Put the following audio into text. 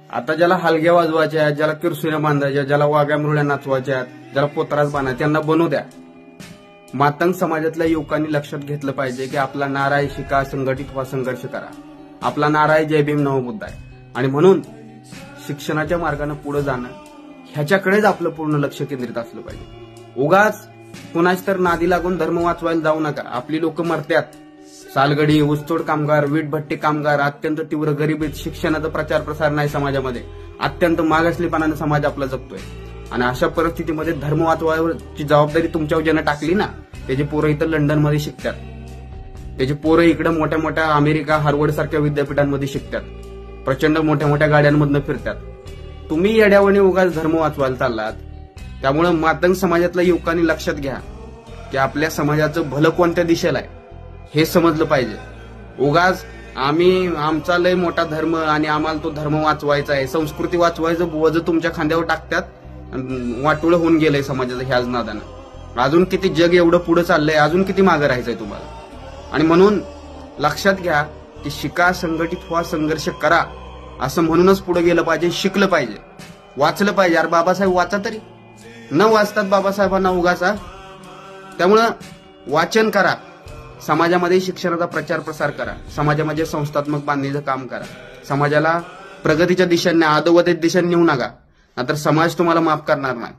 आता ज्याला हलग्या वाजवायच्या आहेत, ज्याला किरसुऱ्या बांधायच्या, ज्याला वाघ्या मुरळ्या नाचवायच्या, ज्याला पोतराज बांधायच्या, त्यांना बनवू द्या. मातंग समाजातल्या युवकांनी लक्षात घेतलं पाहिजे की आपला नारा आहे शिका, संघटित व्हा, संघर्ष करा. आपला नारा आहे जय भीम नमोबुद्ध आहे. आणि म्हणून शिक्षणाच्या मार्गाने पुढे जाणं ह्याच्याकडेच आपलं पूर्ण लक्ष केंद्रित असलं पाहिजे. उगाच कुणाच तर नादी लागून धर्म वाचवायला जाऊ नका. आपली लोक मरतात. सालगडी, ऊसतोड कामगार, वीटभट्टी कामगार, अत्यंत तीव्र गरिबीत, शिक्षणाचा प्रचार प्रसार नाही समाजामध्ये, अत्यंत मागासलेपणाने समाज आपला जगतोय. आणि अशा परिस्थितीमध्ये धर्म वाचवायची जबाबदारी तुमच्यावर ज्यानं टाकली ना, त्याची पोरं इथं लंडनमध्ये शिकतात, त्याची पोरं इकडे मोठ्या मोठ्या अमेरिका, हार्वर्ड सारख्या विद्यापीठांमध्ये शिकतात, प्रचंड मोठ्या मोठ्या गाड्यांमधनं फिरतात. तुम्ही येड्यावानी उगाच धर्म वाचवायला चाललात. त्यामुळे मातंग समाजातल्या युवकांनी लक्षात घ्या की आपल्या समाजाचं भलं कोणत्या दिशेला आहे हे समजलं पाहिजे. उगाच आमचा लय मोठा धर्म आणि आम्हाला तो धर्म वाचवायचा आहे, संस्कृती वाचवायचं वजं तुमच्या खांद्यावर टाकतात. वाटोळं होऊन गेलंय समाजाचं ह्याच नादानं. अजून किती जग एवढं पुढे चाललंय, अजून किती मागं राहायचंय तुम्हाला. आणि म्हणून लक्षात घ्या की शिका, संघटित व्हा, संघर्ष करा असं म्हणूनच पुढे गेलं पाहिजे. शिकलं पाहिजे, वाचलं पाहिजे. यार बाबासाहेब वाचा तरी, न वाचतात बाबासाहेबांना उगाचा. त्यामुळं वाचन करा, समाजामध्ये शिक्षणाचा प्रचार प्रसार करा, समाजामध्ये संस्थात्मक बांधणीचं काम करा, समाजाला प्रगतीच्या दिशेने, अधोगतीच्या दिशेने नेऊ नका, नाहीतर समाज तुम्हाला माफ करणार नाही.